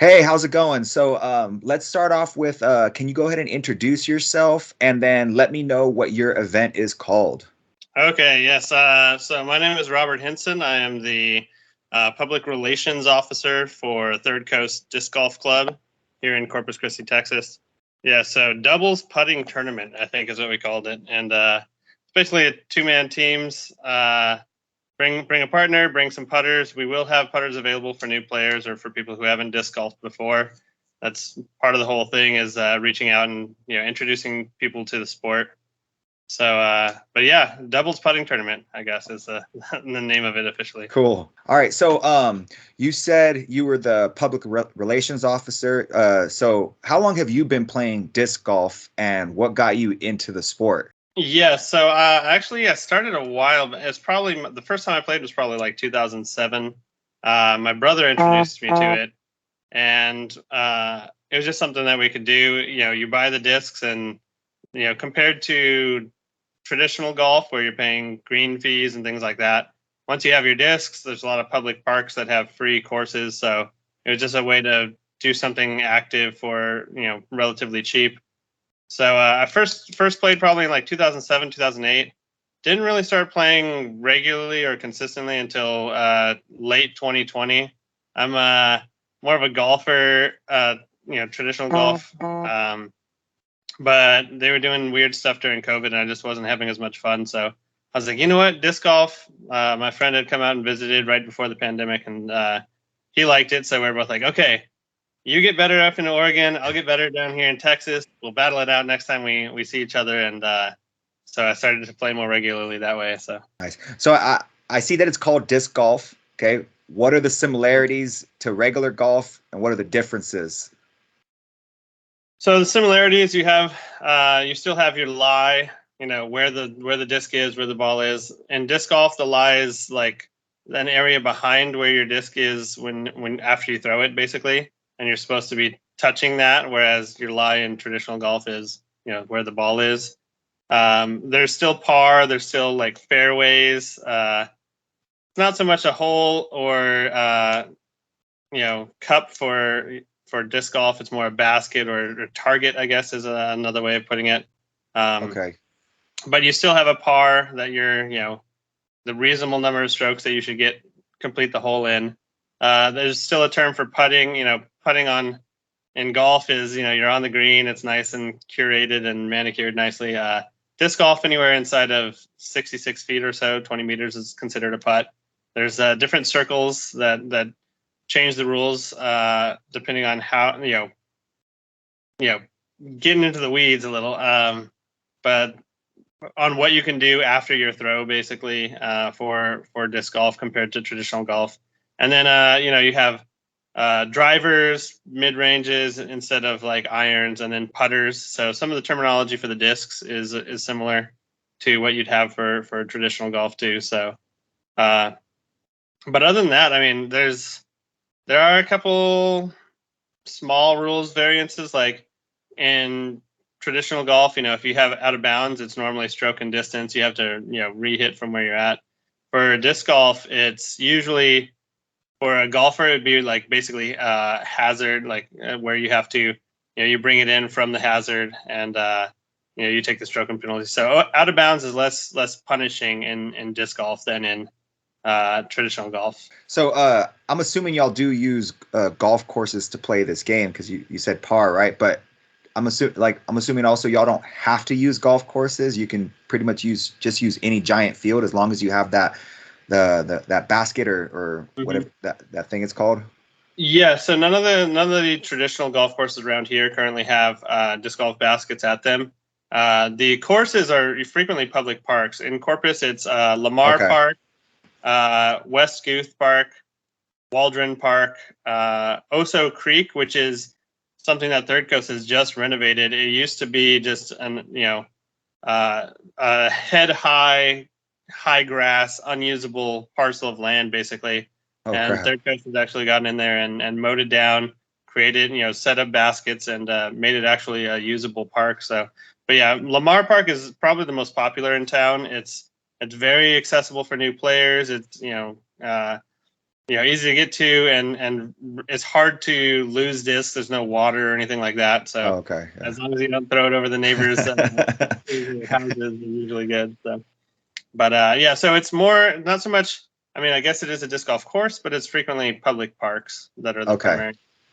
Hey, how's it going? Let's start off with can you go ahead and introduce yourself and then let me know what your event is called? Okay, yes. So my name is Robert Hinson. I am the public relations officer for Third Coast Disc Golf Club here in Corpus Christi, Texas. Yeah, so doubles putting tournament, I think is what we called it, and it's basically a two-man teams. Bring a partner, bring some putters. We will have putters available for new players or for people who haven't disc golfed before. That's part of the whole thing is reaching out and introducing people to the sport. So, but yeah, doubles putting tournament, I guess, is the name of it officially. Cool. All right. You said you were the relations officer. So how long have you been playing disc golf and what got you into the sport? Yeah, so actually, I started a while, but it's probably the first time I played was probably like 2007. My brother introduced me to it, and it was just something that we could do. You buy the discs, and compared to traditional golf where you're paying green fees and things like that. Once you have your discs, there's a lot of public parks that have free courses. So it was just a way to do something active for, relatively cheap. So I first played probably in like 2007, 2008. Didn't really start playing regularly or consistently until late 2020. I'm more of a golfer, traditional golf. But they were doing weird stuff during COVID, and I just wasn't having as much fun. So I was like, you know what, disc golf. My friend had come out and visited right before the pandemic, and he liked it. So we were both like, okay, you get better up in Oregon, I'll get better down here in Texas. We'll battle it out next time we see each other. And so I started to play more regularly that way. So Nice. I see that it's called disc golf. Okay. What are the similarities to regular golf and what are the differences? So the similarities you still have your lie, where the disc is, where the ball is. In disc golf, the lie is like an area behind where your disc is when after you throw it, basically, and you're supposed to be touching that. Whereas your lie in traditional golf is where the ball is. There's still par. There's still like fairways. It's not so much a hole or cup for disc golf. It's more a basket or target, I guess, is another way of putting it. Okay. But you still have a par that you're, the reasonable number of strokes that you should complete the hole in. There's still a term for putting. Putting on in golf is, you're on the green. It's nice and curated and manicured nicely. Disc golf, anywhere inside of 66 feet or so, 20 meters is considered a putt. There's different circles that change the rules depending on how getting into the weeds a little, but on what you can do after your throw, basically, for disc golf compared to traditional golf. And then you have drivers, mid ranges instead of like irons, and then putters. So some of the terminology for the discs is similar to what you'd have for traditional golf too. So, but other than that, I mean, there are a couple small rules variances, like in traditional golf, if you have out of bounds, it's normally stroke and distance. You have to, re-hit from where you're at. For disc golf, it's usually, for a golfer, it'd be like basically hazard, like where you have to, you bring it in from the hazard and, you take the stroke and penalty. So out of bounds is less punishing in disc golf than in traditional golf. So I'm assuming y'all do use golf courses to play this game because you said par, right? But I'm assuming also y'all don't have to use golf courses. You can pretty much use any giant field as long as you have that basket or whatever that thing is called. Yeah, so none of the traditional golf courses around here currently have disc golf baskets at them. The courses are frequently public parks. In Corpus, it's Lamar Okay. Park, West Guth Park, Waldron Park, Oso Creek, which is something that Third Coast has just renovated. It used to be just a head high grass, unusable parcel of land, basically. Oh And crap. Third Coast has actually gotten in there and mowed it down, created, set up baskets and made it actually a usable park. So, but yeah, Lamar Park is probably the most popular in town. It's very accessible for new players. It's easy to get to, and it's hard to lose discs. There's no water or anything like that. So Okay. Yeah. as long as you don't throw it over the neighbors' houses, are usually good. So, but yeah, so it's more not so much. I mean, I guess it is a disc golf course, but it's frequently public parks that are the Okay. primary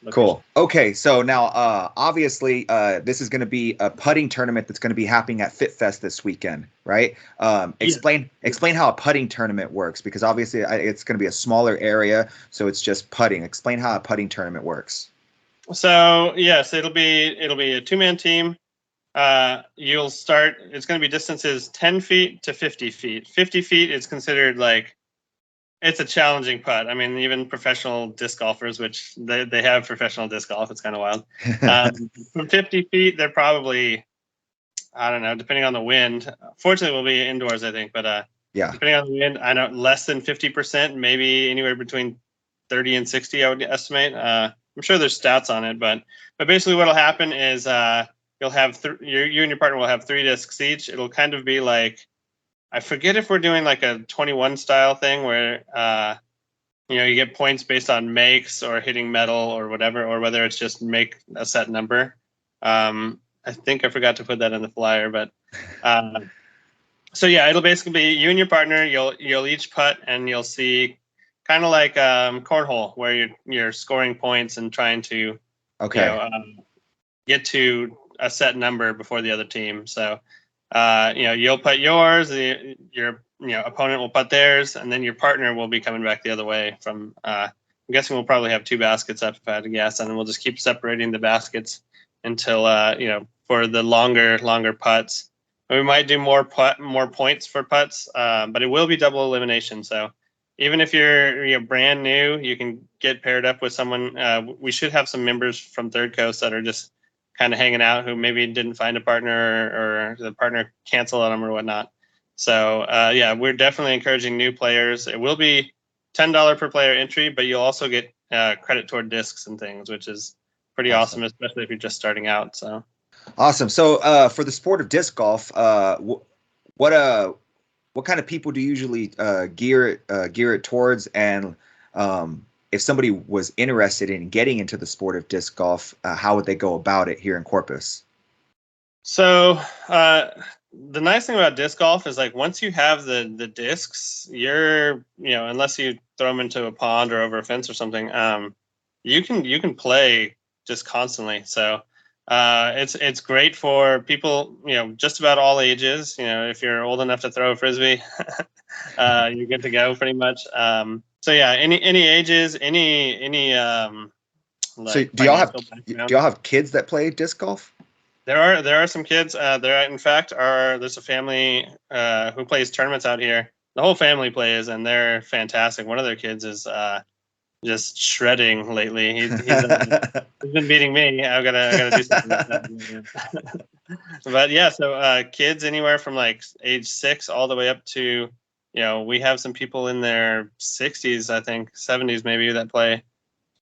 location. Cool. Okay, so now obviously this is going to be a putting tournament that's going to be happening at FitFest this weekend, right? Explain how a putting tournament works, because obviously it's going to be a smaller area, so it's just putting. Explain how a putting tournament works. So yes, it'll be a 2-man team. You'll start. It's going to be distances 10 feet to 50 feet. 50 feet is considered like it's a challenging putt. I mean, even professional disc golfers, which they have professional disc golf, it's kind of wild. From 50 feet, they're probably, I don't know, depending on the wind. Fortunately, we'll be indoors, I think. But Yeah. depending on the wind, I know less than 50%, maybe anywhere between 30 and 60, I would estimate. I'm sure there's stats on it, but basically what'll happen is you'll have you and your partner will have 3 discs each. It'll kind of be like, I forget if we're doing like a 21 style thing where you get points based on makes or hitting metal or whatever, or whether it's just make a set number. I think I forgot to put that in the flyer, but so yeah, it'll basically be you and your partner. You'll each putt, and you'll see kind of like cornhole, where you're scoring points and trying to get to a set number before the other team. So you'll putt yours, your opponent will putt theirs, and then your partner will be coming back the other way from. I'm guessing we'll probably have 2 baskets up if I had to guess, and then we'll just keep separating the baskets until for the longer putts. We might do more points for putts, but it will be double elimination. So even if you're brand new, you can get paired up with someone. We should have some members from Third Coast that are just kind of hanging out who maybe didn't find a partner or the partner canceled on them or whatnot. So yeah, we're definitely encouraging new players. It will be $10 per player entry, but you'll also get credit toward discs and things, which is pretty awesome, especially if you're just starting out. So awesome. So for the sport of disc golf, what kind of people do you usually gear it towards? And if somebody was interested in getting into the sport of disc golf, how would they go about it here in Corpus? So the nice thing about disc golf is like once you have the discs, you're unless you throw them into a pond or over a fence or something, you can play just constantly. So it's great for people just about all ages. If you're old enough to throw a frisbee, you're good to go pretty much. So yeah, any ages, any so do y'all have kids that play disc golf? There are some kids. In fact, there's a family who plays tournaments out here. The whole family plays, and they're fantastic. One of their kids is just shredding lately. He's been beating me. I gotta do something like that. But yeah, so kids anywhere from like age 6 all the way up to we have some people in their 60s, I think 70s maybe, that play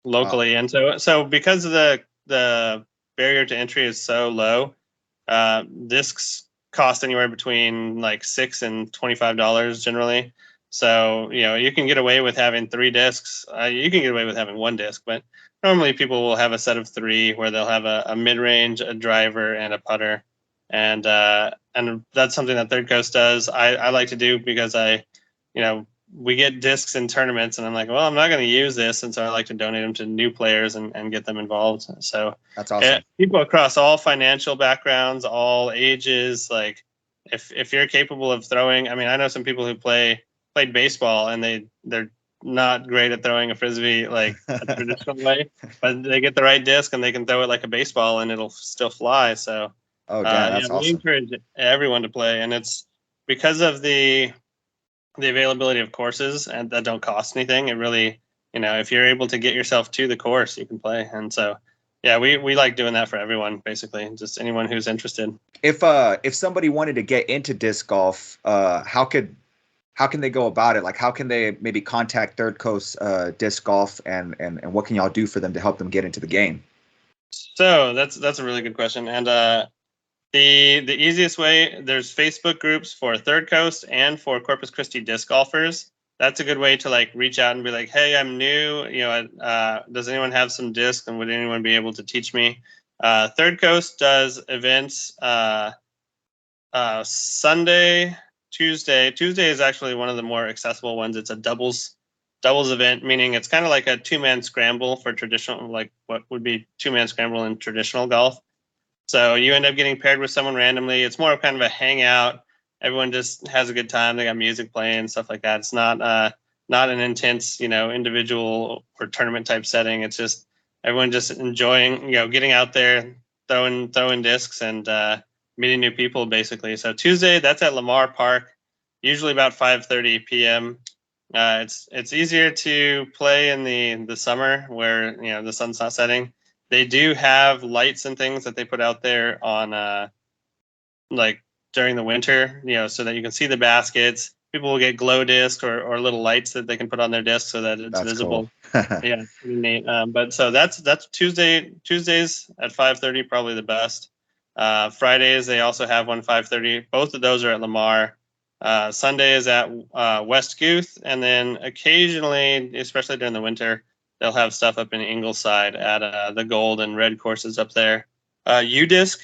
locally. Wow. And so because of the barrier to entry is so low, discs cost anywhere between like $6 and $25 generally. So you can get away with having 3 discs. You can get away with having 1 disc, but normally people will have a set of 3 where they'll have a mid-range, a driver, and a putter. And that's something that Third Coast does. I like to do because we get discs in tournaments, and I'm like, well, I'm not going to use this, and so I like to donate them to new players and get them involved. So that's awesome. People across all financial backgrounds, all ages, like if you're capable of throwing, I mean, I know some people who played baseball and they're not great at throwing a frisbee like a traditional way, but they get the right disc and they can throw it like a baseball and it'll still fly. So that's awesome. We encourage everyone to play, and it's because of the availability of courses and that don't cost anything. It really, if you're able to get yourself to the course, you can play. And so yeah, we like doing that for everyone, basically, just anyone who's interested. If somebody wanted to get into disc golf, how can they go about it? Like, how can they maybe contact Third Coast Disc Golf, and what can y'all do for them to help them get into the game? So that's a really good question. And the easiest way, there's Facebook groups for Third Coast and for Corpus Christi disc golfers. that's a good way to like reach out and be like, hey, I'm new. Does anyone have some discs, and would anyone be able to teach me? Third Coast does events Sunday, Tuesday. Tuesday is actually one of the more accessible ones. It's a doubles event, meaning it's kind of like a 2-man scramble for traditional, like what would be 2-man scramble in traditional golf. So you end up getting paired with someone randomly. It's more of kind of a hangout. Everyone just has a good time. They got music playing, stuff like that. It's not an intense, individual or tournament type setting. It's just everyone just enjoying, getting out there, throwing discs and meeting new people, basically. So Tuesday, that's at Lamar Park, usually about 5:30 p.m. It's easier to play in the summer where the sun's not setting. They do have lights and things that they put out there on like during the winter, so that you can see the baskets. People will get glow discs or little lights that they can put on their discs so that it's visible. Cool. Yeah, pretty neat. But so that's Tuesdays at 5:30, probably the best. Fridays they also have one 5:30. Both of those are at Lamar. Sunday is at West Guth, and then occasionally, especially during the winter, they'll have stuff up in Ingleside at the gold and red courses up there. udisc.com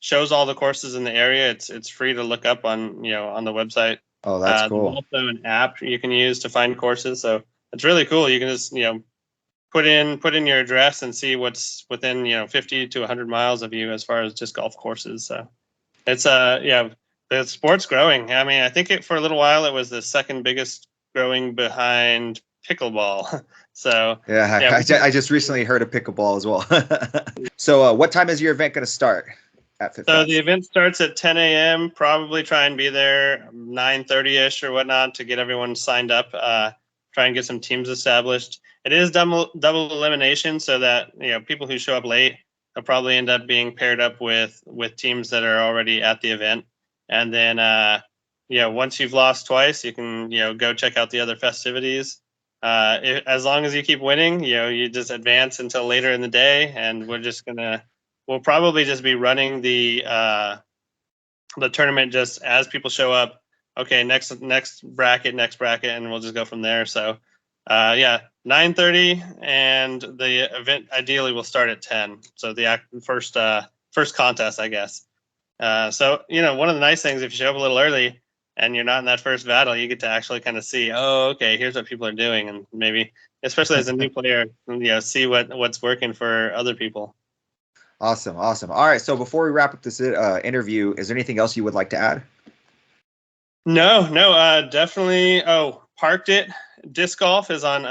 shows all the courses in the area. It's free to look up on the website. Oh, that's cool. There's also an app you can use to find courses, so it's really cool. You can just put in your address and see what's within 50 to 100 miles of you as far as just golf courses. So it's the sport's growing. I mean, I think for a little while it was the second biggest, growing behind pickleball. So yeah, I just recently heard of pickleball as well. So what time is your event going to start at FitFest? So the event starts at 10 a.m. Probably try and be there 9:30ish or whatnot to get everyone signed up. Try and get some teams established. It is double elimination, so that people who show up late will probably end up being paired up with teams that are already at the event. And then once you've lost twice, you can go check out the other festivities. As long as you keep winning, you just advance until later in the day, and we'll probably just be running the tournament just as people show up. Okay, next bracket, and we'll just go from there. So 9:30, and the event ideally will start at 10. So the first contest, I guess. So one of the nice things, if you show up a little early and you're not in that first battle, you get to actually kind of see, oh, okay, here's what people are doing, and maybe, especially as a new player, see what's working for other people. Awesome. All right, so before we wrap up this interview, is there anything else you would like to add? No, definitely. Oh, Parked It Disc Golf is on.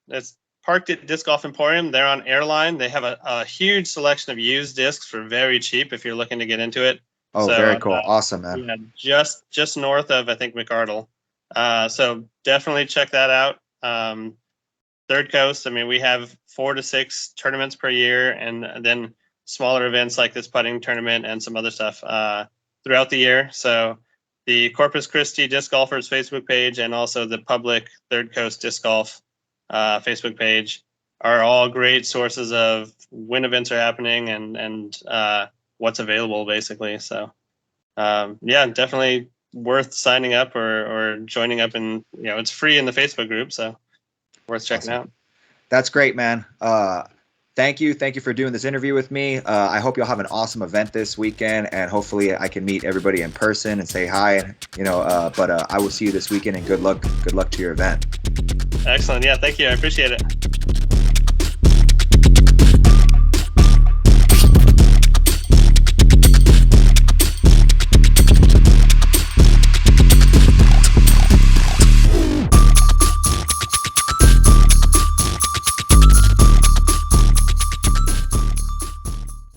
It's Parked It Disc Golf Emporium. They're on Airline. They have a huge selection of used discs for very cheap if you're looking to get into it. Oh, so, very cool. Awesome, man. Yeah, just north of, I think, McArdle. So definitely check that out. Third Coast, I mean, we have 4 to 6 tournaments per year, and then smaller events like this putting tournament and some other stuff throughout the year. So the Corpus Christi Disc Golfers Facebook page and also the public Third Coast Disc Golf Facebook page are all great sources of when events are happening and what's available, basically. So definitely worth signing up or joining up, and it's free in the Facebook group, so worth checking out. That's great, man. Thank you for doing this interview with me. I hope you'll have an awesome event this weekend, and hopefully I can meet everybody in person and say hi. But I will see you this weekend, and good luck to your event. Excellent. Yeah, thank you. I appreciate it.